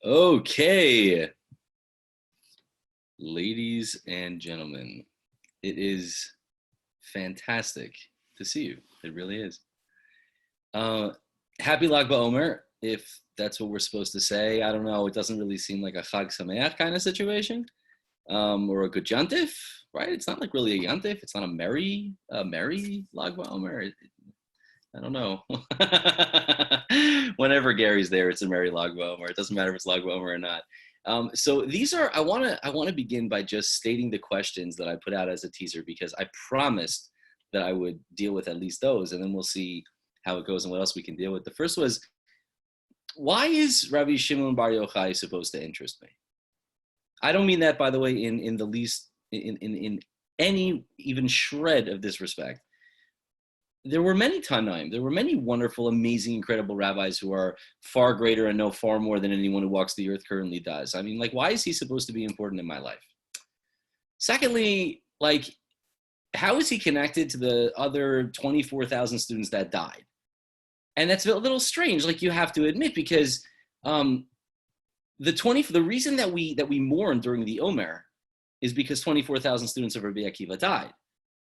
Okay, ladies and gentlemen, it is fantastic to see you. It really is. Happy Lag BaOmer, if that's what we're supposed to say. I don't know. It doesn't really seem like a Chag Sameach kind of situation, or a good Yantif, right? It's not like really a Yantif. It's not a merry Lag BaOmer. I don't know. Whenever Gary's there, it's a merry Lag BaOmer. It doesn't matter if it's Lag BaOmer or not. So these are. I want to begin by just stating the questions that I put out as a teaser, because I promised that I would deal with at least those, and then we'll see how it goes and what else we can deal with. The first was, why is Rabi Shimon Bar Yochai supposed to interest me? I don't mean that, by the way, in the least, in any even shred of disrespect. There were many Tanaim, there were many wonderful, amazing, incredible rabbis who are far greater and know far more than anyone who walks the earth currently does. I mean, like, why is he supposed to be important in my life? Secondly, like, how is he connected to the other 24,000 students that died? And that's a little strange, like, you have to admit, because the reason that we mourn during the Omer is because 24,000 students of Rabbi Akiva died.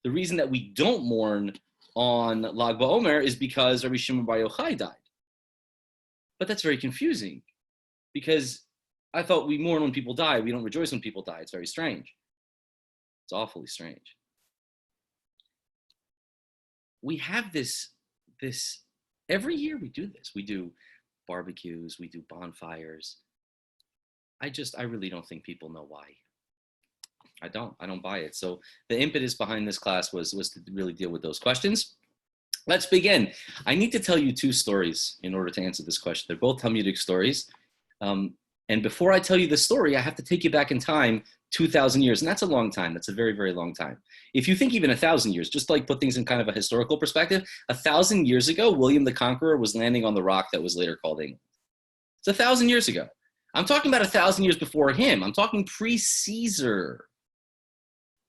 The reason that we don't mourn on Lag BaOmer is because Rabi Shimon Bar Yochai died. But that's very confusing, because I thought we mourn when people die. We don't rejoice when people die. It's very strange. It's awfully strange. We have this every year we do this. We do barbecues, we do bonfires. I really don't think people know why. I don't buy it. So the impetus behind this class was to really deal with those questions. Let's begin. I need to tell you two stories in order to answer this question. They're both Talmudic stories. And before I tell you the story, I have to take you back in time 2,000 years. And that's a long time. That's a very, very long time. If you think even 1,000 years, just like put things in kind of a historical perspective, 1,000 years ago, William the Conqueror was landing on the rock that was later called England. It's 1,000 years ago. I'm talking about 1,000 years before him. I'm talking pre-Caesar.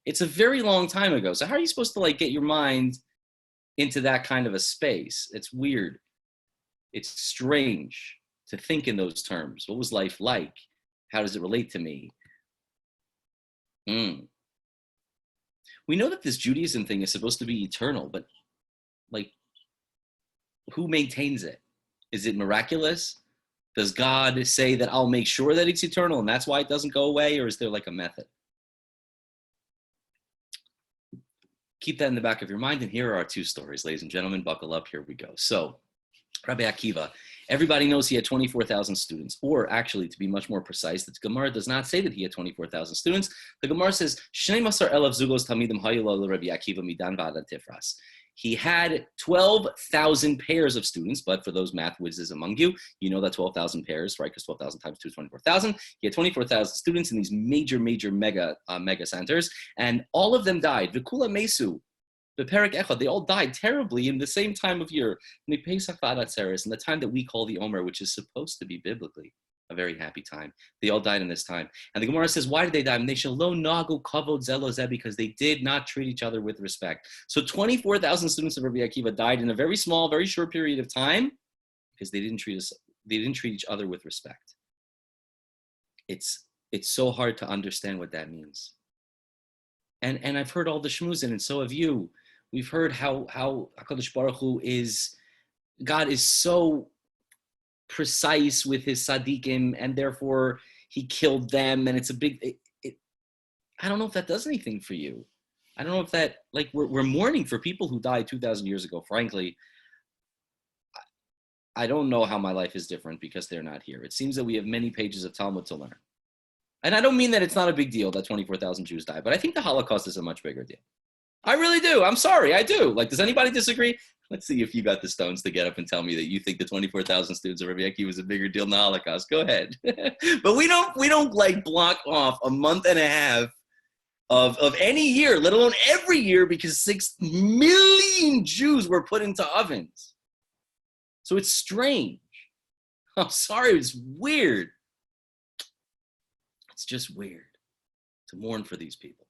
It's a very long time ago. So how are you supposed to, like, get your mind into that kind of a space? It's weird. It's strange to think in those terms. What was life like? How does it relate to me? We know that this Judaism thing is supposed to be eternal, but, like, who maintains it? Is it miraculous? Does God say that I'll make sure that it's eternal and that's why it doesn't go away? Or is there, like, a method? Keep that in the back of your mind. And here are our two stories, ladies and gentlemen. Buckle up. Here we go. So Rabbi Akiva, everybody knows he had 24,000 students, or actually, to be much more precise, the Gemara does not say that he had 24,000 students. The Gemara says, Shnei Masar Elav Zugos Talmidim Hayula Rabbi Akiva Midan V'Ad Tifras. He had 12,000 pairs of students, but for those math whizzes among you, you know that 12,000 pairs, right? Because 12,000 times 2 is 24,000. He had 24,000 students in these major mega centers, and all of them died. V'kula Mesu, V'Perek Echad, they all died terribly in the same time of year, in the time that we call the Omer, which is supposed to be biblically a very happy time. They all died in this time. And the Gemara says, why did they die? And they shall lo nagu kavod zelozeh, because they did not treat each other with respect. So 24,000 students of Rabbi Akiva died in a very small, very short period of time because they didn't treat each other with respect. It's so hard to understand what that means. And I've heard all the shmuzin, and so have you. We've heard how HaKadosh Baruch Hu God is so precise with his tzaddikim, and therefore he killed them, and it's a big, I don't know if that does anything for you. I don't know if that, like, we're mourning for people who died 2,000 years ago. Frankly, I don't know how my life is different because they're not here. It seems that we have many pages of Talmud to learn. And I don't mean that it's not a big deal that 24,000 Jews died, but I think the Holocaust is a much bigger deal. I really do. I'm sorry. I do. Like, does anybody disagree? Let's see if you got the stones to get up and tell me that you think the 24,000 students of Rabbi Akiva was a bigger deal than the Holocaust. Go ahead. But we don't like block off a month and a half of any year, let alone every year, because 6 million Jews were put into ovens. So it's strange. I'm sorry. It's weird. It's just weird to mourn for these people.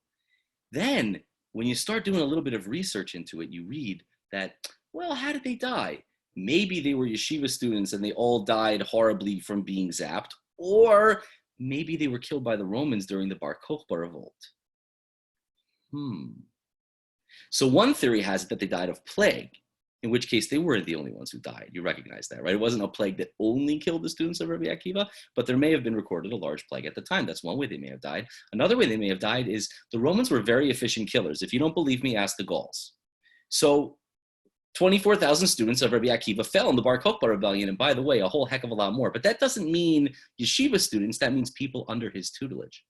Then, when you start doing a little bit of research into it, you read that, well, how did they die? Maybe they were yeshiva students and they all died horribly from being zapped, or maybe they were killed by the Romans during the Bar Kokhba revolt. So one theory has it that they died of plague, in which case they weren't the only ones who died. You recognize that, right? It wasn't a plague that only killed the students of Rabbi Akiva, but there may have been recorded a large plague at the time. That's one way they may have died. Another way they may have died is the Romans were very efficient killers. If you don't believe me, ask the Gauls. So 24,000 students of Rabbi Akiva fell in the Bar Kokhba rebellion, and by the way, a whole heck of a lot more. But that doesn't mean yeshiva students, that means people under his tutelage.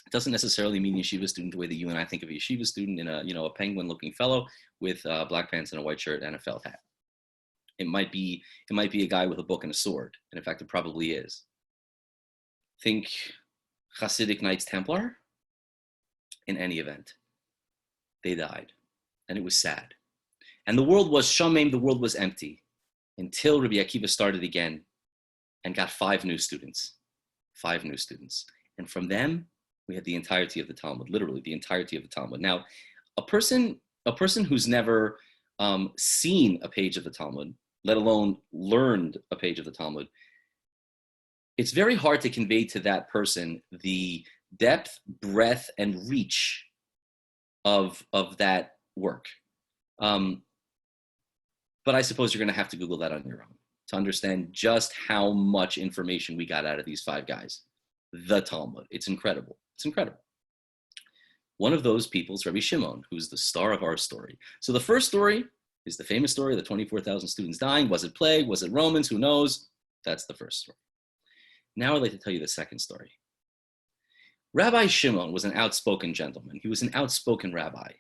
It doesn't necessarily mean yeshiva student the way that you and I think of a yeshiva student in a penguin-looking fellow with black pants and a white shirt and a felt hat. It might be a guy with a book and a sword, and in fact, it probably is. Think Hasidic Knights Templar. In any event, they died, and it was sad. And the world was shamem, the world was empty, until Rabbi Akiva started again and got 5 new students. 5 new students. And from them, we had the entirety of the Talmud, literally the entirety of the Talmud. Now, a person who's never seen a page of the Talmud, let alone learned a page of the Talmud, it's very hard to convey to that person the depth, breadth, and reach of that work. But I suppose you're going to have to Google that on your own to understand just how much information we got out of these 5 guys. The Talmud. It's incredible. It's incredible. One of those people is Rabi Shimon, who's the star of our story. So the first story is the famous story of the 24,000 students dying. Was it plague? Was it Romans? Who knows? That's the first story. Now I'd like to tell you the second story. Rabbi Shimon was an outspoken gentleman. He was an outspoken rabbi.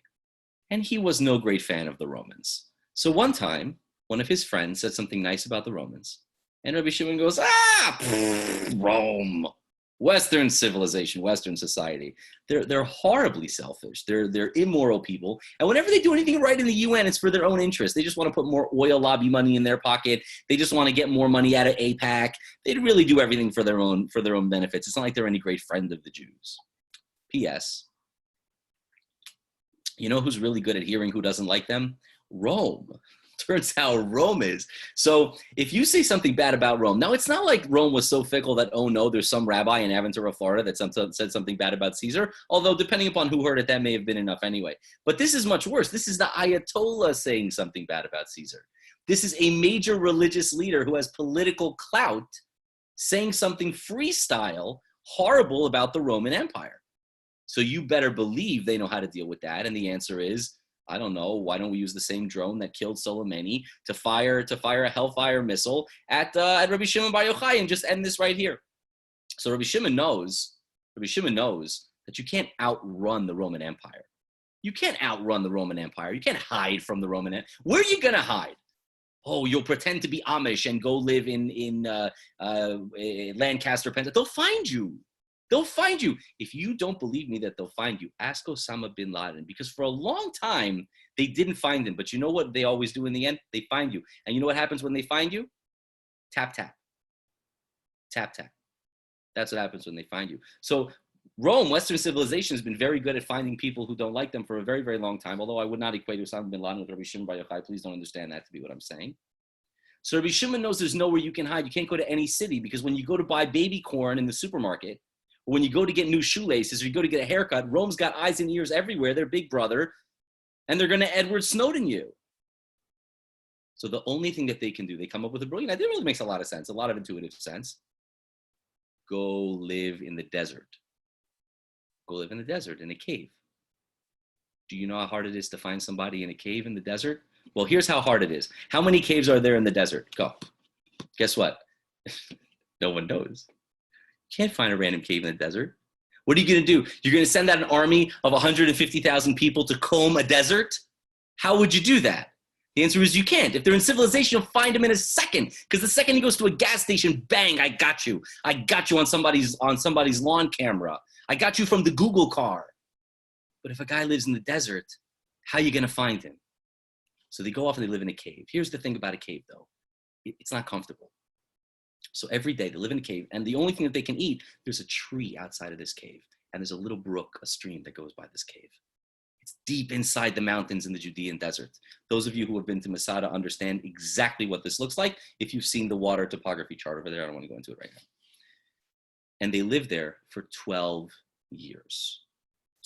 And he was no great fan of the Romans. So one time, one of his friends said something nice about the Romans. And Rabbi Shimon goes, Rome, Western civilization, Western society. They're horribly selfish. They're immoral people. And whenever they do anything right in the UN, it's for their own interest. They just want to put more oil lobby money in their pocket. They just want to get more money out of AIPAC. They really do everything for their own benefits. It's not like they're any great friend of the Jews. P.S. You know who's really good at hearing who doesn't like them? Rome. Turns out Rome is. So if you say something bad about Rome, now it's not like Rome was so fickle that, oh no, there's some rabbi in Aventura, Florida that said something bad about Caesar, although depending upon who heard it, that may have been enough anyway. But this is much worse. This is the Ayatollah saying something bad about Caesar. This is a major religious leader who has political clout saying something freestyle horrible about the Roman Empire. So you better believe they know how to deal with that. And the answer is, I don't know, why don't we use the same drone that killed Soleimani to fire a Hellfire missile at Rabi Shimon bar Yochai and just end this right here? So Rabbi Shimon knows that you can't outrun the Roman Empire. You can't outrun the Roman Empire. You can't hide from the Roman Empire. Where are you going to hide? Oh, you'll pretend to be Amish and go live in Lancaster, Pennsylvania. They'll find you. They'll find you. If you don't believe me that they'll find you, ask Osama bin Laden, because for a long time, they didn't find him. But you know what they always do in the end? They find you. And you know what happens when they find you? Tap, tap. Tap, tap. That's what happens when they find you. So Rome, Western civilization, has been very good at finding people who don't like them for a very, very long time, although I would not equate Osama bin Laden with Rabi Shimon bar Yochai. Please don't understand that to be what I'm saying. So Rabbi Shimon knows there's nowhere you can hide. You can't go to any city, because when you go to buy baby corn in the supermarket, or when you go to get new shoelaces, or you go to get a haircut, Rome's got eyes and ears everywhere. They're big brother, and they're going to Edward Snowden you. So the only thing that they can do, they come up with a brilliant idea. It really makes a lot of sense, a lot of intuitive sense. Go live in the desert. Go live in the desert, in a cave. Do you know how hard it is to find somebody in a cave in the desert? Well, here's how hard it is. How many caves are there in the desert? Go. Guess what? No one knows. You can't find a random cave in the desert. What are you going to do? You're going to send out an army of 150,000 people to comb a desert? How would you do that? The answer is you can't. If they're in civilization, you'll find them in a second. Because the second he goes to a gas station, bang, I got you. I got you on somebody's lawn camera. I got you from the Google car. But if a guy lives in the desert, how are you going to find him? So they go off and they live in a cave. Here's the thing about a cave, though. It's not comfortable. So every day they live in a cave, and the only thing that they can eat, there's a tree outside of this cave, and there's a little brook, a stream that goes by this cave. It's deep inside the mountains in the Judean desert. Those of you who have been to Masada understand exactly what this looks like if you've seen the water topography chart over there. I don't want to go into it right now. And they lived there for 12 years.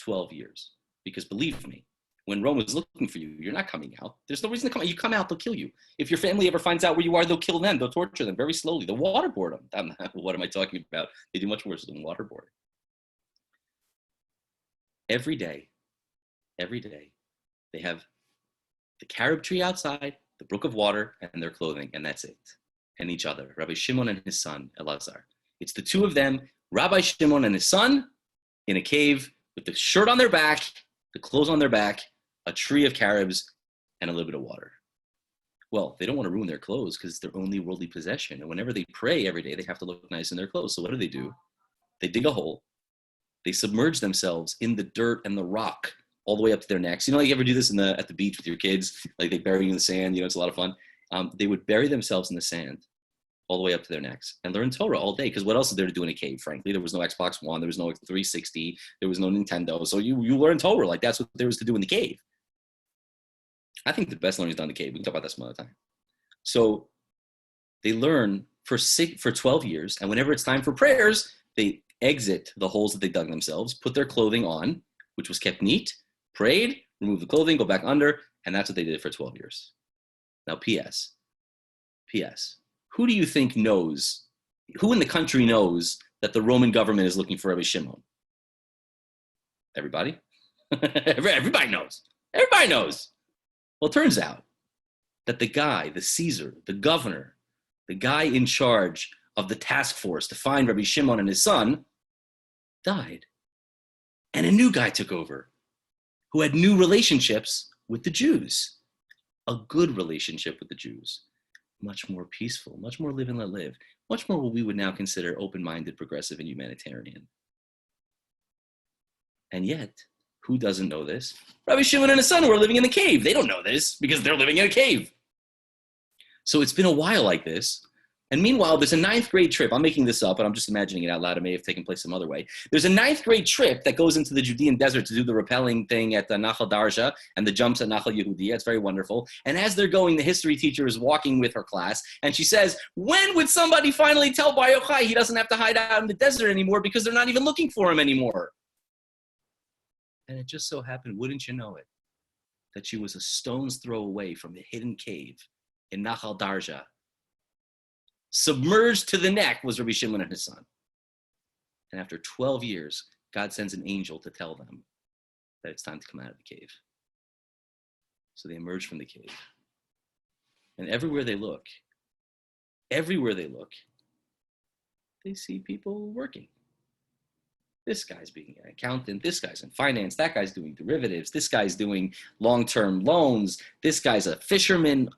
12 years. Because believe me, when Rome is looking for you, you're not coming out. There's no reason to come out. You come out, they'll kill you. If your family ever finds out where you are, they'll kill them. They'll torture them very slowly. They'll waterboard them. What am I talking about? They do much worse than waterboarding. Every day, they have the carob tree outside, the brook of water, and their clothing, and that's it. And each other, Rabbi Shimon and his son, Elazar. It's the two of them, Rabbi Shimon and his son, in a cave with the shirt on their back, the clothes on their back, a tree of carobs, and a little bit of water. Well, they don't want to ruin their clothes because it's their only worldly possession. And whenever they pray every day, they have to look nice in their clothes. So what do? They dig a hole. They submerge themselves in the dirt and the rock all the way up to their necks. You know, like you ever do this at the beach with your kids? Like they bury you in the sand. You know, it's a lot of fun. They would bury themselves in the sand all the way up to their necks and learn Torah all day. Because what else is there to do in a cave, frankly? There was no Xbox One. There was no 360. There was no Nintendo. So you learn Torah. Like that's what there was to do in the cave. I think the best learning is done in the cave. We can talk about that some other time. So they learn for 12 years. And whenever it's time for prayers, they exit the holes that they dug themselves, put their clothing on, which was kept neat, prayed, remove the clothing, go back under, and that's what they did for 12 years. Now, P.S. Who do you think knows, who in the country knows that the Roman government is looking for Rabbi Shimon? Everybody? Everybody knows. Everybody knows. Well, it turns out that the guy, the Caesar, the governor, the guy in charge of the task force to find Rabbi Shimon and his son died. And a new guy took over who had new relationships with the Jews. A good relationship with the Jews. Much more peaceful, much more live and let live, much more what we would now consider open-minded, progressive, and humanitarian. And yet, who doesn't know this? Rabbi Shimon and his son who are living in the cave. They don't know this because they're living in a cave. So it's been a while like this. And meanwhile, there's a 9th grade trip. I'm making this up, but I'm just imagining it out loud. It may have taken place some other way. There's a 9th grade trip that goes into the Judean desert to do the rappelling thing at the Nachal Darsha and the jumps at Nachal Yehudiya. It's very wonderful. And as they're going, the history teacher is walking with her class, and she says, when would somebody finally tell Bar Yochai he doesn't have to hide out in the desert anymore because they're not even looking for him anymore? And it just so happened, wouldn't you know it, that she was a stone's throw away from the hidden cave in Nachal Darsha. Submerged to the neck was Rabbi Shimon and his son. And after 12 years, God sends an angel to tell them that it's time to come out of the cave. So they emerge from the cave. And everywhere they look, they see people working. This guy's being an accountant, this guy's in finance, that guy's doing derivatives, this guy's doing long-term loans, this guy's a fisherman.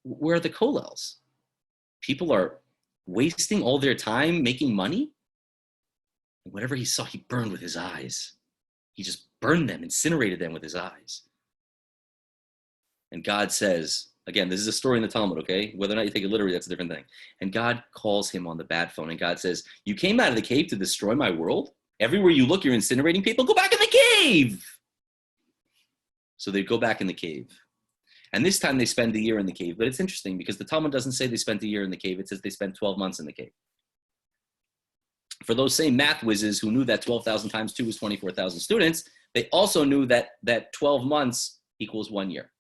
Where are the kollels? People are wasting all their time making money. And whatever he saw, he burned with his eyes. He just burned them, incinerated them with his eyes. And God says, again, this is a story in the Talmud, okay? Whether or not you take it literally, that's a different thing. And God calls him on the bad phone, and God says, you came out of the cave to destroy my world? Everywhere you look, you're incinerating people? Go back in the cave! So they go back in the cave. And this time they spend a year in the cave. But it's interesting because the Talmud doesn't say they spent a year in the cave. It says they spent 12 months in the cave. For those same math whizzes who knew that 12,000 times 2 was 24,000 students, they also knew that 12 months equals 1 year.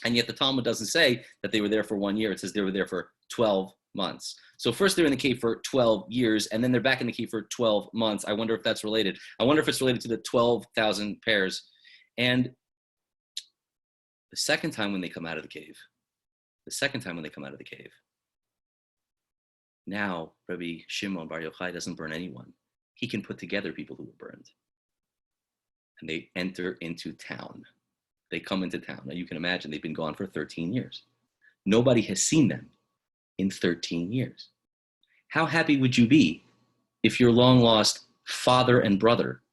And yet the Talmud doesn't say that they were there for 1 year. It says they were there for 12 months. So first they're in the cave for 12 years, and then they're back in the cave for 12 months. I wonder if that's related. I wonder if it's related to the 12,000 pairs. And the second time when they come out of the cave, now Rabbi Shimon Bar Yochai doesn't burn anyone. He can put together people who were burned. And they enter into town. They come into town. Now you can imagine they've been gone for 13 years. Nobody has seen them in 13 years. How happy would you be if your long lost father and brother,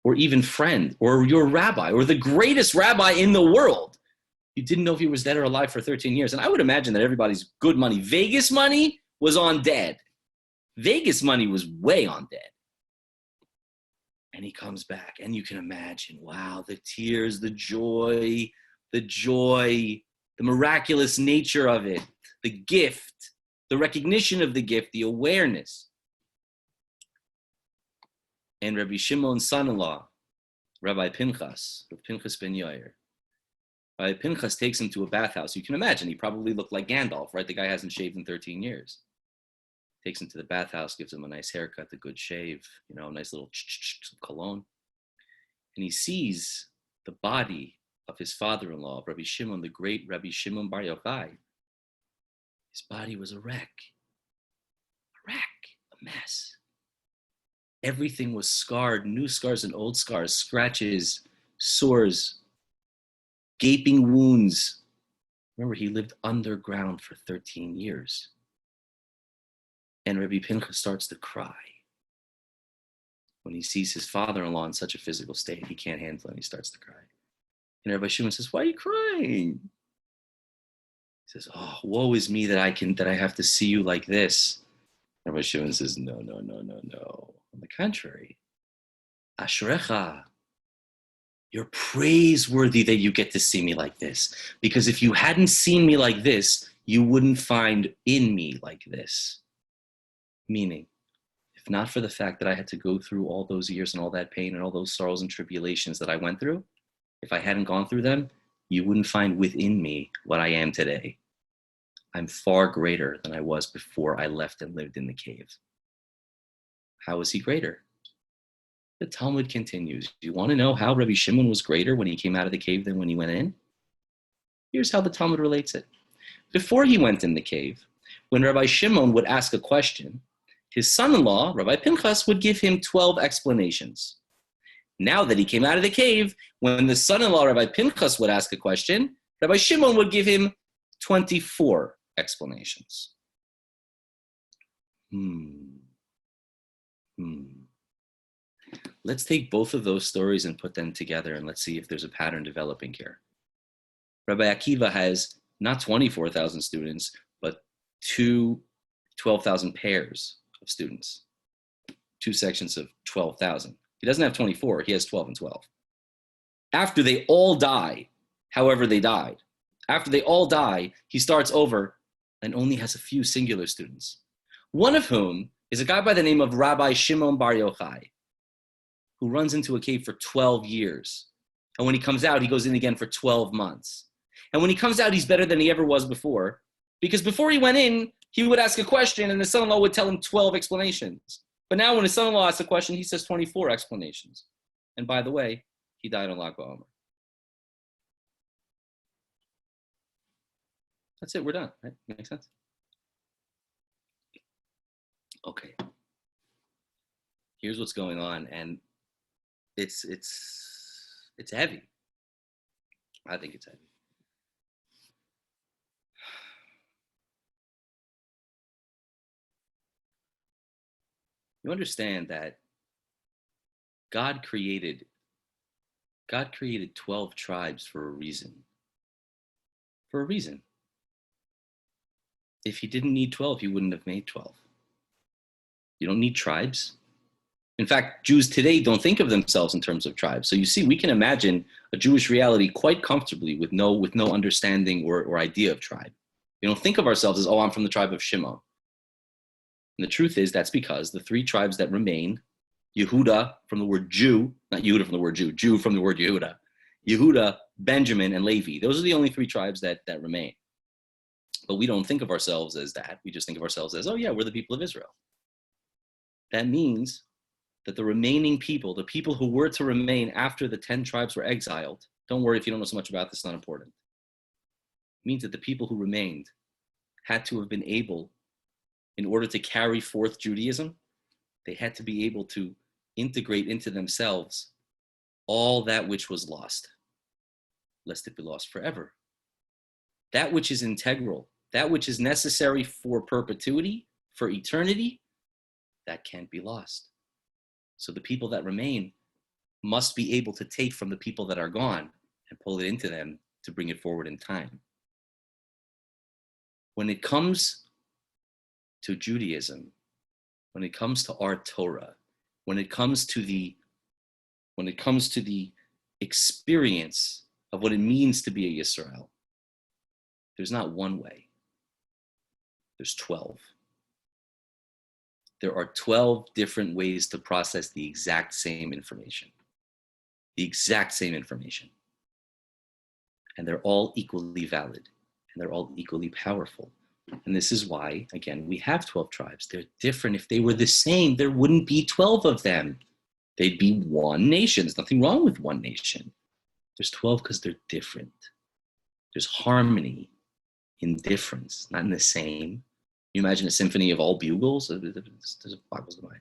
or even friend, or your rabbi, or the greatest rabbi in the world, you didn't know if he was dead or alive for 13 years? And I would imagine that everybody's good money, Vegas money, was on dead. Vegas money was way on dead. And he comes back, and you can imagine, wow, the tears, the joy, the miraculous nature of it, the gift, the recognition of the gift, the awareness. And Rabbi Shimon's son-in-law, Rabbi Pinchas ben Yair, Rabbi Pinchas takes him to a bathhouse. You can imagine, he probably looked like Gandalf, right? The guy hasn't shaved in 13 years. Takes him to the bathhouse, gives him a nice haircut, a good shave, a nice little cologne. And he sees the body of his father-in-law, Rabbi Shimon, the great Rabbi Shimon bar Yochai. His body was a wreck, a mess. Everything was scarred, new scars and old scars, scratches, sores, gaping wounds. Remember, he lived underground for 13 years. And Rabbi Pinchas starts to cry when he sees his father-in-law in such a physical state. He can't handle it, and he starts to cry. And Rabbi Shimon says, "Why are you crying?" He says, "Oh, woe is me that I have to see you like this." Rabbi Shimon says, No. On the contrary, Ashrecha, you're praiseworthy that you get to see me like this. Because if you hadn't seen me like this, you wouldn't find in me like this. Meaning, if not for the fact that I had to go through all those years and all that pain and all those sorrows and tribulations that I went through, if I hadn't gone through them, you wouldn't find within me what I am today. I'm far greater than I was before I left and lived in the cave. How is he greater? The Talmud continues. You want to know how Rabbi Shimon was greater when he came out of the cave than when he went in? Here's how the Talmud relates it. Before he went in the cave, when Rabbi Shimon would ask a question, his son-in-law, Rabbi Pinchas, would give him 12 explanations. Now that he came out of the cave, when the son-in-law, Rabbi Pinchas, would ask a question, Rabbi Shimon would give him 24 explanations. Let's take both of those stories and put them together, and let's see if there's a pattern developing here. Rabbi Akiva has not 24,000 students, but 12,000 pairs of students, two sections of 12,000. He doesn't have 24, he has 12 and 12. After they all die, however they died, after they all die, he starts over and only has a few singular students, one of whom is a guy by the name of Rabbi Shimon bar Yochai, who runs into a cave for 12 years. And when he comes out, he goes in again for 12 months. And when he comes out, he's better than he ever was before, because before he went in, he would ask a question and his son-in-law would tell him 12 explanations. But now when his son-in-law asks a question, he says 24 explanations. And by the way, he died on Lag BaOmer. That's it, we're done, right? Makes sense? Okay. Here's what's going on, and it's heavy. I think it's heavy. You understand that God created 12 tribes for a reason. For a reason. If he didn't need 12, he wouldn't have made 12. You don't need tribes. In fact, Jews today don't think of themselves in terms of tribes. So you see, we can imagine a Jewish reality quite comfortably with no understanding or idea of tribe. We don't think of ourselves as, oh, I'm from the tribe of Shimon. And the truth is that's because the three tribes that remain, Yehuda from the word Jew, not Yehuda from the word Jew, Jew from the word Yehuda, Yehuda, Benjamin, and Levi. Those are the only three tribes that remain. But we don't think of ourselves as that. We just think of ourselves as, oh yeah, we're the people of Israel. That means that the remaining people, the people who were to remain after the 10 tribes were exiled, don't worry if you don't know so much about this, it's not important. It means that the people who remained had to have been able, in order to carry forth Judaism, they had to be able to integrate into themselves all that which was lost, lest it be lost forever. That which is integral, that which is necessary for perpetuity, for eternity, that can't be lost. So the people that remain must be able to take from the people that are gone and pull it into them to bring it forward in time. When it comes to Judaism, when it comes to our Torah, when it comes to the when it comes to the experience of what it means to be a Yisrael, there's not one way. There's 12. There are 12 different ways to process the exact same information. The exact same information. And they're all equally valid. And they're all equally powerful. And this is why, again, we have 12 tribes. They're different. If they were the same, there wouldn't be 12 of them. They'd be one nation. There's nothing wrong with one nation. There's 12 because they're different. There's harmony in difference, not in the same. You imagine a symphony of all bugles? It boggles the mind.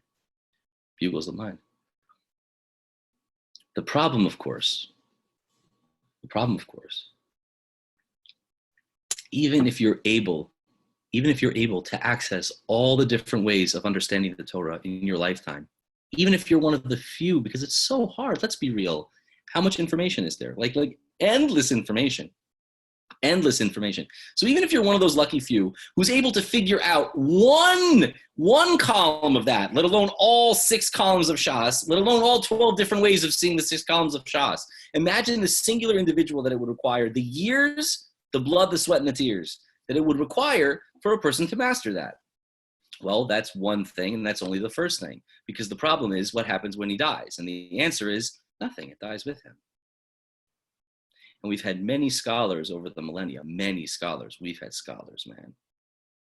Bugles the mind. The problem, of course, even if you're able to access all the different ways of understanding the Torah in your lifetime, even if you're one of the few, because it's so hard, let's be real. How much information is there? Like endless information. So even if you're one of those lucky few who's able to figure out one column of that, let alone all 6 columns of Shas, let alone all 12 different ways of seeing the 6 columns of Shas, imagine the singular individual that it would require, the years, the blood, the sweat, and the tears that it would require for a person to master that. Well, that's one thing, and that's only the first thing, because the problem is what happens when he dies, and the answer is nothing. It dies with him. And we've had many scholars over the millennia, many scholars. We've had scholars, man.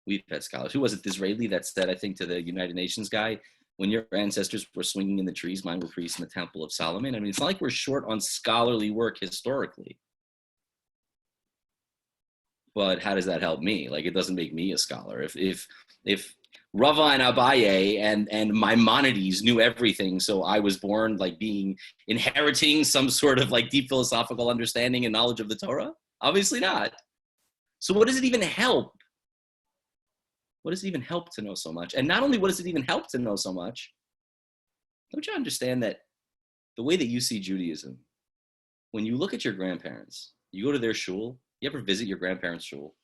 We've had scholars. Who was it, the Israeli that said, I think, to the United Nations guy, when your ancestors were swinging in the trees, mine were priests in the Temple of Solomon? I mean, it's not like we're short on scholarly work historically. But how does that help me? Like, it doesn't make me a scholar. If Rava and Abaye and Maimonides knew everything, so I was born like inheriting some sort of like deep philosophical understanding and knowledge of the Torah? Obviously not. So what does it even help? What does it even help to know so much? And not only what does it even help to know so much, don't you understand that the way that you see Judaism, when you look at your grandparents, you go to their shul, you ever visit your grandparents' shul?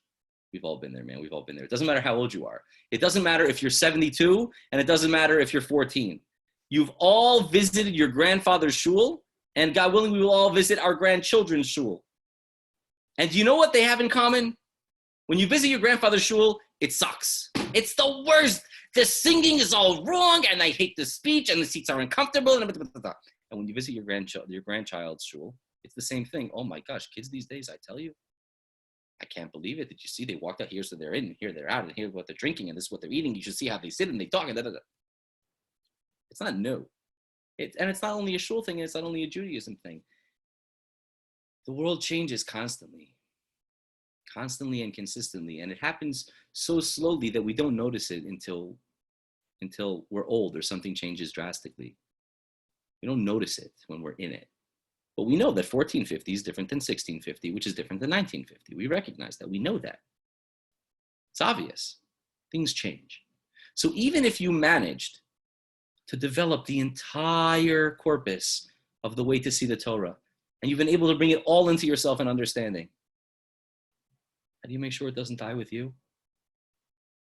We've all been there, man. We've all been there. It doesn't matter how old you are. It doesn't matter if you're 72, and it doesn't matter if you're 14. You've all visited your grandfather's shul, and God willing, we will all visit our grandchildren's shul. And do you know what they have in common? When you visit your grandfather's shul, it sucks. It's the worst. The singing is all wrong, and I hate the speech, and the seats are uncomfortable. And when you visit your grandchild's shul, it's the same thing. Oh my gosh, kids these days, I tell you, I can't believe it. Did you see they walked out here, so they're in, and here they're out, and here's what they're drinking, and this is what they're eating. You should see how they sit and they talk, and da, da, da. It's not new. And it's not only a shul thing, and it's not only a Judaism thing. The world changes constantly and consistently, and it happens so slowly that we don't notice it until we're old or something changes drastically. We don't notice it when we're in it. But we know that 1450 is different than 1650, which is different than 1950. We recognize that. We know that. It's obvious. Things change. So even if you managed to develop the entire corpus of the way to see the Torah, and you've been able to bring it all into yourself and understanding, how do you make sure it doesn't die with you?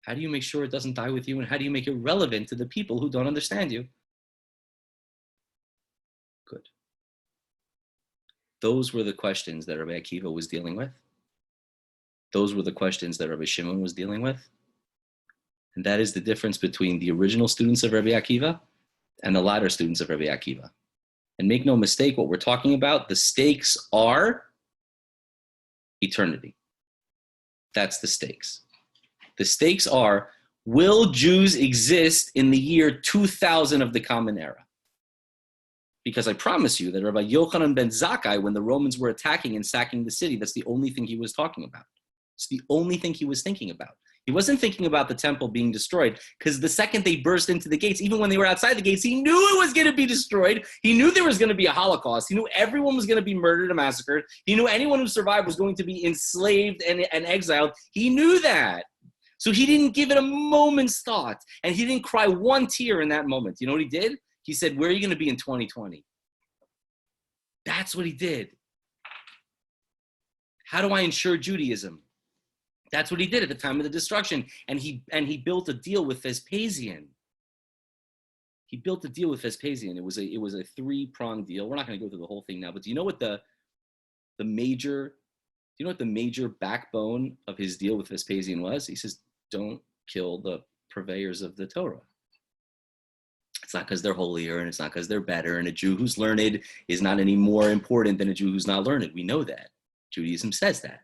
How do you make sure it doesn't die with you? And how do you make it relevant to the people who don't understand you? Good. Those were the questions that Rabbi Akiva was dealing with. Those were the questions that Rabi Shimon was dealing with. And that is the difference between the original students of Rabbi Akiva and the latter students of Rabbi Akiva. And make no mistake, what we're talking about, the stakes are eternity. That's the stakes. The stakes are, will Jews exist in the year 2000 of the Common Era? Because I promise you that Rabbi Yochanan ben Zakkai, when the Romans were attacking and sacking the city, that's the only thing he was talking about. It's the only thing he was thinking about. He wasn't thinking about the temple being destroyed, because the second they burst into the gates, even when they were outside the gates, he knew it was going to be destroyed. He knew there was going to be a Holocaust. He knew everyone was going to be murdered and massacred. He knew anyone who survived was going to be enslaved and exiled. He knew that. So he didn't give it a moment's thought, and he didn't cry one tear in that moment. You know what he did? He said, where are you going to be in 2020? That's what he did. How do I ensure Judaism? That's what he did at the time of the destruction. And he built a deal with Vespasian. He built a deal with Vespasian. It was a three-pronged deal. We're not going to go through the whole thing now, but do you know what the major backbone of his deal with Vespasian was? He says, don't kill the purveyors of the Torah. It's not because they're holier, and it's not because they're better, and a Jew who's learned is not any more important than a Jew who's not learned. We know that. Judaism says that.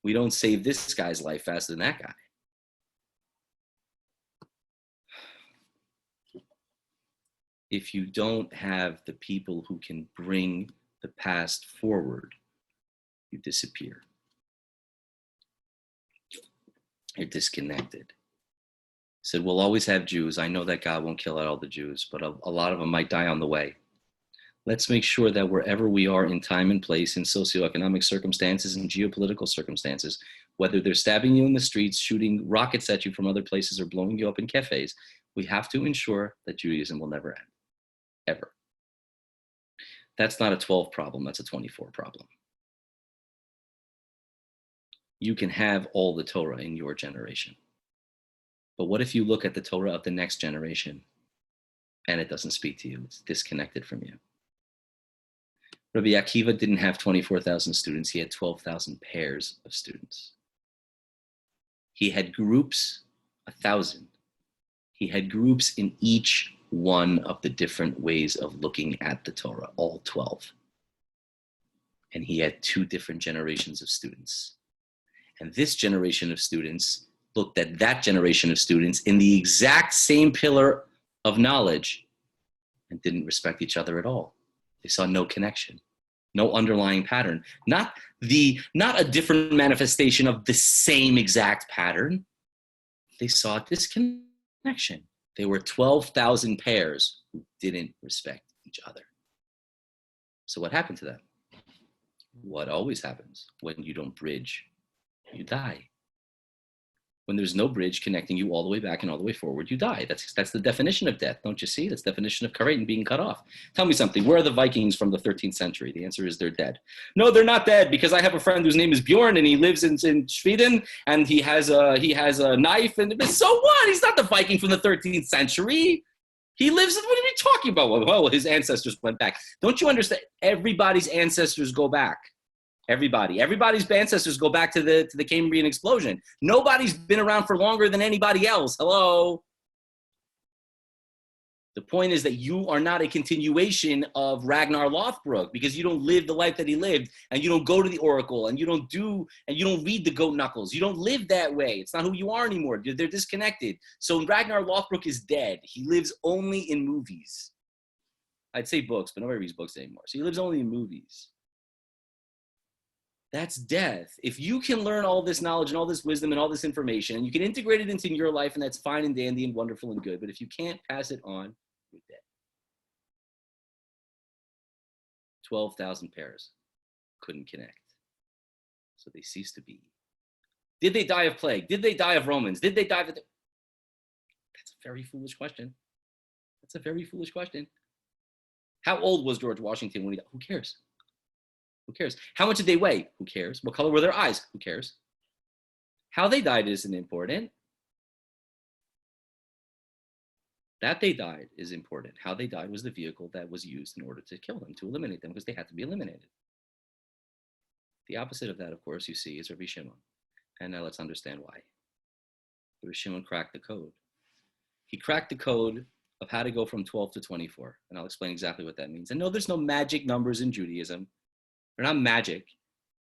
We don't save this guy's life faster than that guy. If you don't have the people who can bring the past forward, you disappear. You're disconnected. Said, we'll always have Jews. I know that God won't kill out all the Jews, but a lot of them might die on the way. Let's make sure that wherever we are in time and place, in socioeconomic circumstances and geopolitical circumstances, whether they're stabbing you in the streets, shooting rockets at you from other places, or blowing you up in cafes, we have to ensure that Judaism will never end, ever. That's not a 12 problem, that's a 24 problem. You can have all the Torah in your generation. But what if you look at the Torah of the next generation and it doesn't speak to you? It's disconnected from you. Rabbi Akiva didn't have 24,000 students. He had 12,000 pairs of students. He had groups, 1,000. He had groups in each one of the different ways of looking at the Torah, all 12. And he had 2 different generations of students. And this generation of students looked at that generation of students in the exact same pillar of knowledge and didn't respect each other at all. They saw no connection, no underlying pattern, not a different manifestation of the same exact pattern. They saw a disconnection. They were 12,000 pairs who didn't respect each other. So what happened to them? What always happens when you don't bridge, you die. When there's no bridge connecting you all the way back and all the way forward, you die. That's the definition of death. Don't you see? That's the definition of karet and being cut off. Tell me something. Where are the Vikings from the 13th century? The answer is they're dead. No, they're not dead, because I have a friend whose name is Bjorn and he lives in Sweden and he has a knife. And so what? He's not the Viking from the 13th century. He lives, what are you talking about? Well, his ancestors went back. Don't you understand? Everybody's ancestors go back. Everybody's ancestors go back to the Cambrian explosion. Nobody's been around for longer than anybody else. Hello. The point is that you are not a continuation of Ragnar Lothbrok, because you don't live the life that he lived, and you don't go to the oracle, and you don't read the goat knuckles. You don't live that way. It's not who you are anymore. They're disconnected. So Ragnar Lothbrok is dead. He lives only in movies. I'd say books, but nobody reads books anymore. So he lives only in movies. That's death. If you can learn all this knowledge and all this wisdom and all this information, and you can integrate it into your life, and that's fine and dandy and wonderful and good. But if you can't pass it on, you're dead. 12,000 pairs couldn't connect. So they ceased to be. Did they die of plague? Did they die of Romans? Did they die of... That's a very foolish question. That's a very foolish question. How old was George Washington when he died? Who cares? Who cares? How much did they weigh? Who cares? What color were their eyes? Who cares? How they died isn't important. That they died is important. How they died was the vehicle that was used in order to kill them, to eliminate them, because they had to be eliminated. The opposite of that, of course, you see, is Rabi Shimon. And now let's understand why. Rabi Shimon cracked the code. He cracked the code of how to go from 12 to 24. And I'll explain exactly what that means. And no, there's no magic numbers in Judaism. They're not magic.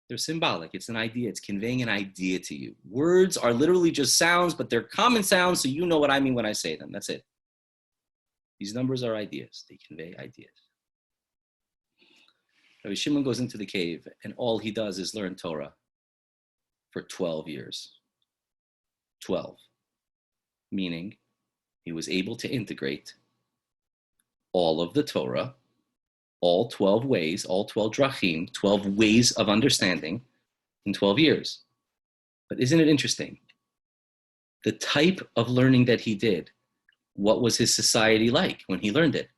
They're symbolic. It's an idea. It's conveying an idea to you. Words are literally just sounds, but they're common sounds, so you know what I mean when I say them. That's it. These numbers are ideas. They convey ideas. Rabbi Shimon goes into the cave, and all he does is learn Torah for 12 years. 12. Meaning he was able to integrate all of the Torah, all 12 ways, all 12 drachim, 12 ways of understanding in 12 years. But isn't it interesting? The type of learning that he did, what was his society like when he learned it?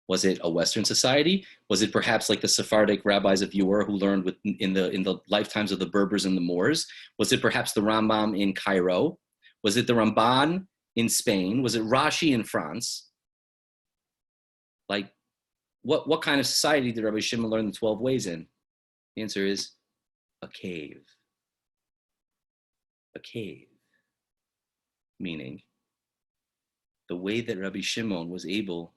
Was it a Western society? Was it perhaps like the Sephardic rabbis of Ur who learned in the lifetimes of the Berbers and the Moors? Was it perhaps the Rambam in Cairo? Was it the Ramban in Spain? Was it Rashi in France? Like, what kind of society did Rabbi Shimon learn the 12 ways in? The answer is a cave. A cave. Meaning, the way that Rabbi Shimon bar Yochai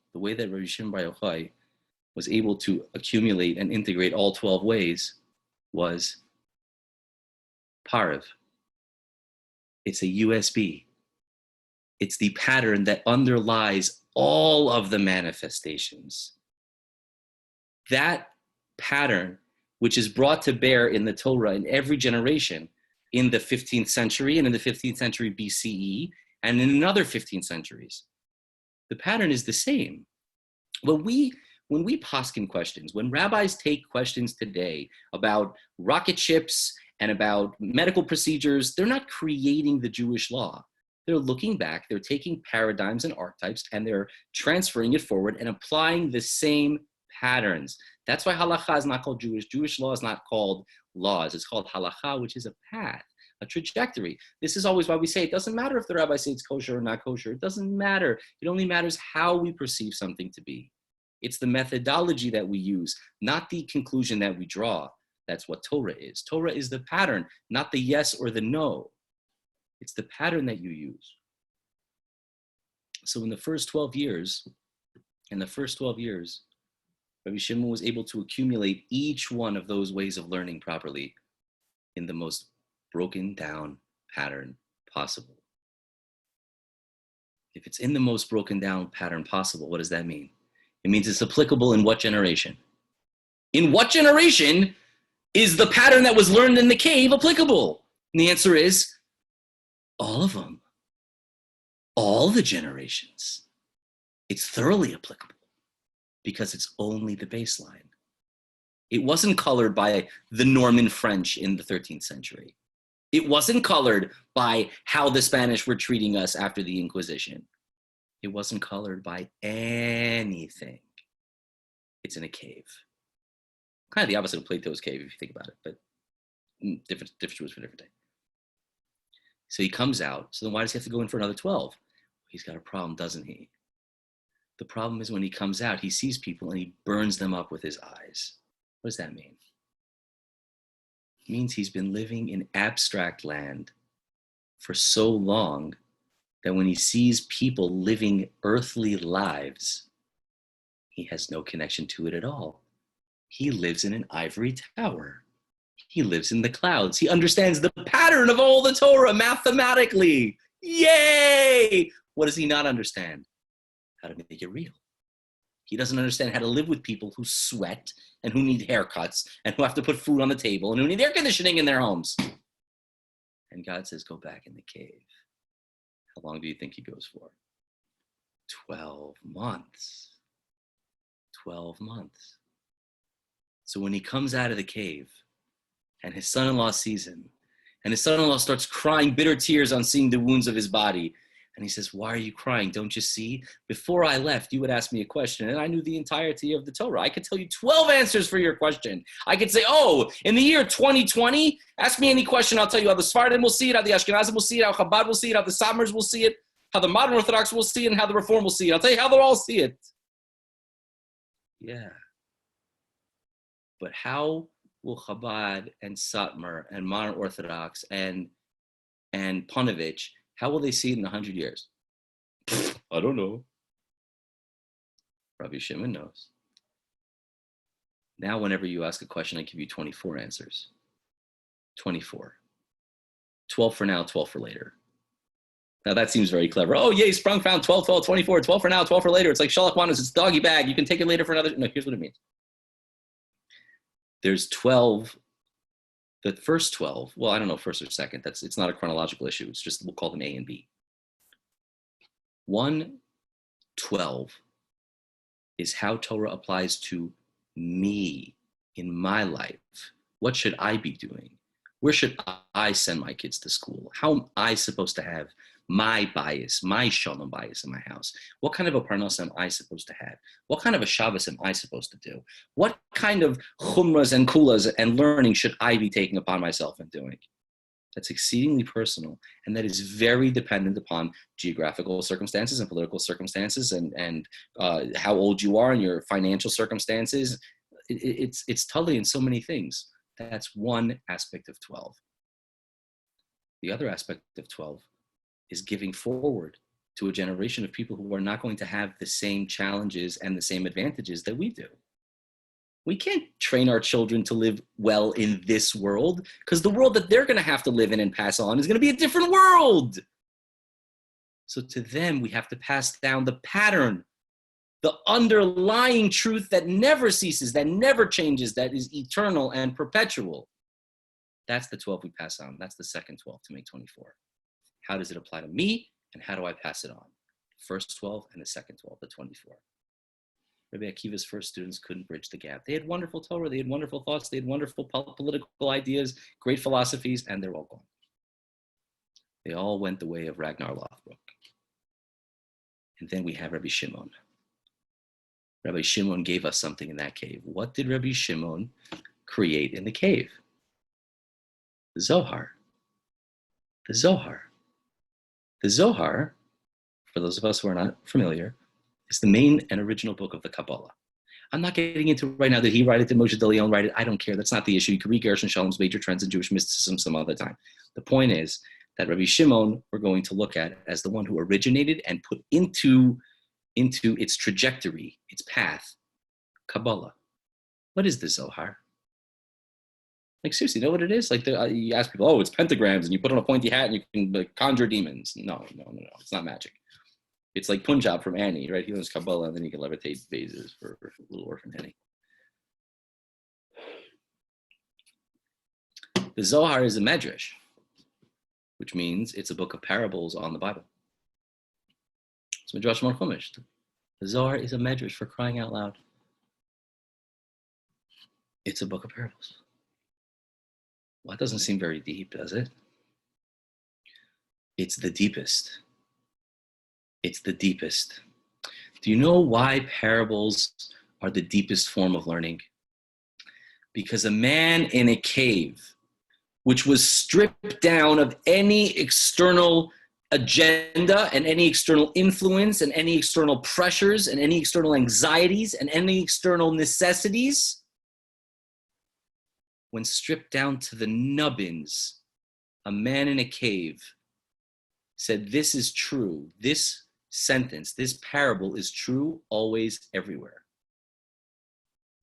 was able to accumulate and integrate all 12 ways was Parav. It's a USB. It's the pattern that underlies all of the manifestations. That pattern, which is brought to bear in the Torah in every generation, in the 15th century and in the 15th century BCE, and in another 15 centuries, the pattern is the same. When we poskin questions, when rabbis take questions today about rocket ships and about medical procedures, they're not creating the Jewish law. They're looking back, they're taking paradigms and archetypes, and they're transferring it forward and applying the same patterns. That's why halakha is not called Jewish. Jewish law is not called laws. It's called halakha, which is a path, a trajectory. This is always why we say it doesn't matter if the rabbi says it's kosher or not kosher. It doesn't matter. It only matters how we perceive something to be. It's the methodology that we use, not the conclusion that we draw. That's what Torah is. Torah is the pattern, not the yes or the no. It's the pattern that you use. So in the first 12 years, Rabbi Shimon was able to accumulate each one of those ways of learning properly in the most broken down pattern possible. If it's in the most broken down pattern possible, what does that mean? It means it's applicable in what generation? In what generation is the pattern that was learned in the cave applicable? And the answer is all of them. All the generations. It's thoroughly applicable because it's only the baseline. It wasn't colored by the Norman French in the 13th century. It wasn't colored by how the Spanish were treating us after the Inquisition. It wasn't colored by anything. It's in a cave. Kind of the opposite of Plato's cave, if you think about it, but different words for different day. So he comes out. So then why does he have to go in for another 12? He's got a problem, doesn't he? The problem is when he comes out, he sees people and he burns them up with his eyes. What does that mean? It means he's been living in abstract land for so long that when he sees people living earthly lives, he has no connection to it at all. He lives in an ivory tower. He lives in the clouds. He understands the pattern of all the Torah mathematically. Yay! What does he not understand? How to make it real. He doesn't understand how to live with people who sweat and who need haircuts and who have to put food on the table and who need air conditioning in their homes. And God says, go back in the cave. How long do you think he goes for? 12 months. 12 months. So when he comes out of the cave and his son-in-law sees him, and his son-in-law starts crying bitter tears on seeing the wounds of his body, and he says, why are you crying? Don't you see? Before I left, you would ask me a question, and I knew the entirety of the Torah. I could tell you 12 answers for your question. I could say, oh, in the year 2020, ask me any question. I'll tell you how the Sephardim will see it, how the Ashkenazim will see it, how Chabad will see it, how the Satmars will see it, how the modern Orthodox will see it, and how the Reform will see it. I'll tell you how they'll all see it. Yeah. But how will Chabad and Satmar and modern Orthodox and Panovich, how will they see it in 100 years? I don't know. Rabi Shimon knows. Now, whenever you ask a question, I give you 24 answers. 24. 12 for now, 12 for later. Now, that seems very clever. Oh, yay, Sprung found 12, 12, 24, 12 for now, 12 for later. It's like Shalach Manos, it's doggy bag. You can take it later for another. No, here's what it means. There's 12. The first 12, well, I don't know, first or second. It's not a chronological issue. It's just, we'll call them A and B. 1:12 is how Torah applies to me in my life. What should I be doing? Where should I send my kids to school? How am I supposed to have my bias, my shalom bias in my house? What kind of a parnas am I supposed to have? What kind of a Shabbos am I supposed to do? What kind of chumras and kulas and learning should I be taking upon myself and doing? That's exceedingly personal, and that is very dependent upon geographical circumstances and political circumstances, and how old you are and your financial circumstances. It's totally in so many things. That's one aspect of 12. The other aspect of 12 is giving forward to a generation of people who are not going to have the same challenges and the same advantages that we do. We can't train our children to live well in this world, because the world that they're going to have to live in and pass on is going to be a different world. So to them, we have to pass down the pattern, the underlying truth that never ceases, that never changes, that is eternal and perpetual. That's the 12 we pass on. That's the second 12 to make 24. How does it apply to me, and how do I pass it on? First 12 and the second 12, the 24. Rabbi Akiva's first students couldn't bridge the gap. They had wonderful Torah, they had wonderful thoughts, they had wonderful political ideas, great philosophies, and they're all gone. They all went the way of Ragnar Lothbrok. And then we have Rabbi Shimon. Rabbi Shimon gave us something in that cave. What did Rabbi Shimon create in the cave? The Zohar. The Zohar. The Zohar, for those of us who are not familiar, is the main and original book of the Kabbalah. I'm not getting into right now, did he write it, did Moshe DeLeon write it? I don't care. That's not the issue. You can read Gershon Shalom's Major Trends in Jewish Mysticism some other time. The point is that Rabbi Shimon, we're going to look at as the one who originated and put into its trajectory, its path, Kabbalah. What is the Zohar? Like, seriously, you know what it is? Like, you ask people, oh, it's pentagrams, and you put on a pointy hat and you can conjure demons. No. It's not magic. It's like Punjab from Annie, right? He learns Kabbalah, and then he can levitate vases for little orphan Annie. The Zohar is a medrash, which means it's a book of parables on the Bible. It's Midrash Mon Chumash. The Zohar is a medrash, for crying out loud. It's a book of parables. Well, that doesn't seem very deep, does it? It's the deepest. It's the deepest. Do you know why parables are the deepest form of learning? Because a man in a cave, which was stripped down of any external agenda and any external influence and any external pressures and any external anxieties and any external necessities, when stripped down to the nubbins, a man in a cave said, this is true. This sentence, this parable is true always, everywhere.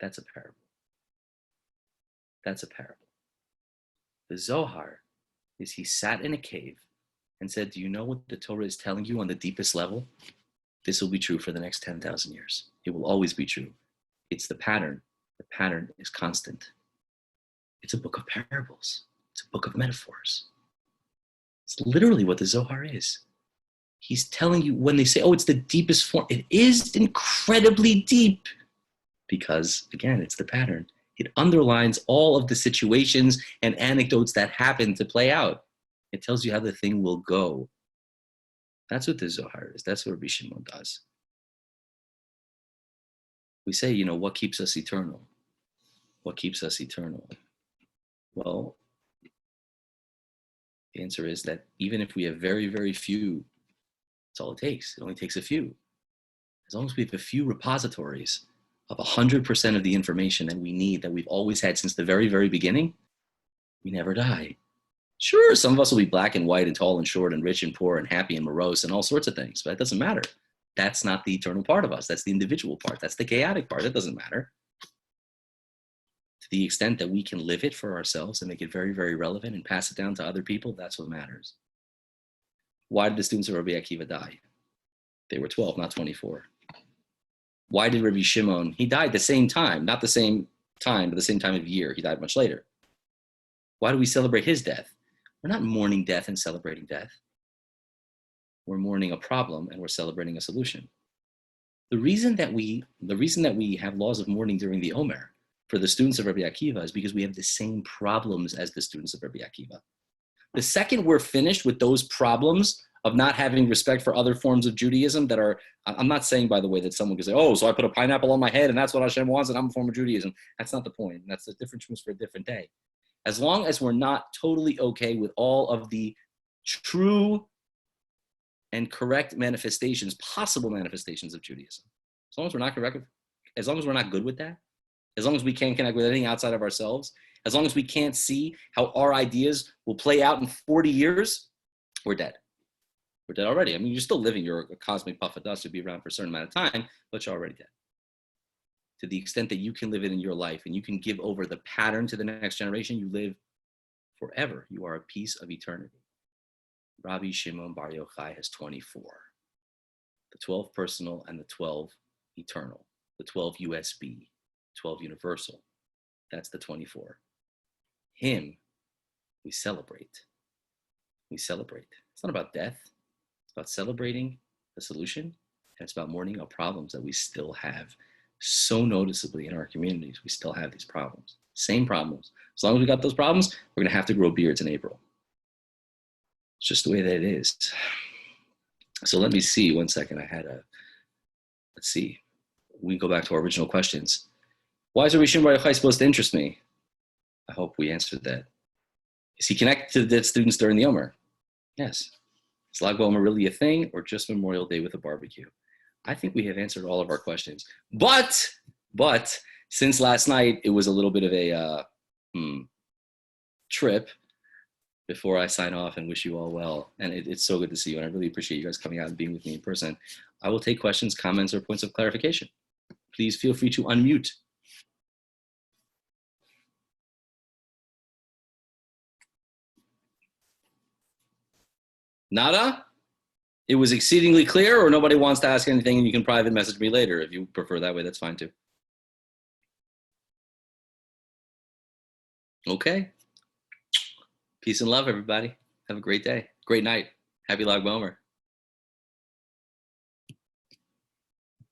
That's a parable. That's a parable. The Zohar is he sat in a cave and said, do you know what the Torah is telling you on the deepest level? This will be true for the next 10,000 years. It will always be true. It's the pattern. The pattern is constant. It's a book of parables. It's a book of metaphors. It's literally what the Zohar is. He's telling you, when they say, oh, it's the deepest form, it is incredibly deep because, again, it's the pattern. It underlines all of the situations and anecdotes that happen to play out. It tells you how the thing will go. That's what the Zohar is. That's what Rabi Shimon does. We say, what keeps us eternal? What keeps us eternal? Well, the answer is that even if we have very, very few, that's all it takes. It only takes a few. As long as we have a few repositories of 100% of the information that we need, that we've always had since the very, very beginning, we never die. Sure, some of us will be black and white and tall and short and rich and poor and happy and morose and all sorts of things, but that doesn't matter. That's not the eternal part of us. That's the individual part. That's the chaotic part. That doesn't matter. To the extent that we can live it for ourselves and make it very, very relevant and pass it down to other people, that's what matters. Why did the students of Rabbi Akiva die? They were 12, not 24. Why did Rabbi Shimon, he died the same time, not the same time, but the same time of year. He died much later. Why do we celebrate his death? We're not mourning death and celebrating death. We're mourning a problem and we're celebrating a solution. The reason that we have laws of mourning during the Omer for the students of Rabbi Akiva is because we have the same problems as the students of Rabbi Akiva. The second we're finished with those problems of not having respect for other forms of Judaism that are, I'm not saying, by the way, that someone can say, oh, so I put a pineapple on my head and that's what Hashem wants and I'm a form of Judaism. That's not the point. That's a different truth for a different day. As long as we're not totally okay with all of the true and correct manifestations, possible manifestations of Judaism, as long as we're not correct, as long as we're not good with that, as long as we can't connect with anything outside of ourselves, as long as we can't see how our ideas will play out in 40 years, we're dead. We're dead already. I mean, you're still living. You're a cosmic puff of dust. You'll be around for a certain amount of time, but you're already dead. To the extent that you can live it in your life and you can give over the pattern to the next generation, you live forever. You are a piece of eternity. Rabi Shimon bar Yochai has 24. The 12 personal and the 12 eternal. The 12 USB, 12 universal. That's the 24. Him, we celebrate. We celebrate. It's not about death. It's about celebrating the solution. And it's about mourning our problems that we still have so noticeably in our communities. We still have these problems. Same problems. As long as we got those problems, we're going to have to grow beards in April. It's just the way that it is. So let me see. 1 second. Let's see. We go back to our original questions. Why is Rabi Shimon bar Yochai supposed to interest me? I hope we answered that. Is he connected to the dead students during the Omer? Yes. Is Lag BaOmer really a thing or just Memorial Day with a barbecue? I think we have answered all of our questions. But since last night, it was a little bit of a trip before I sign off and wish you all well. And it's so good to see you. And I really appreciate you guys coming out and being with me in person. I will take questions, comments, or points of clarification. Please feel free to unmute. Nada? It was exceedingly clear, or nobody wants to ask anything and you can private message me later. If you prefer that way, that's fine too. Okay. Peace and love, everybody. Have a great day. Great night. Happy Lag BaOmer.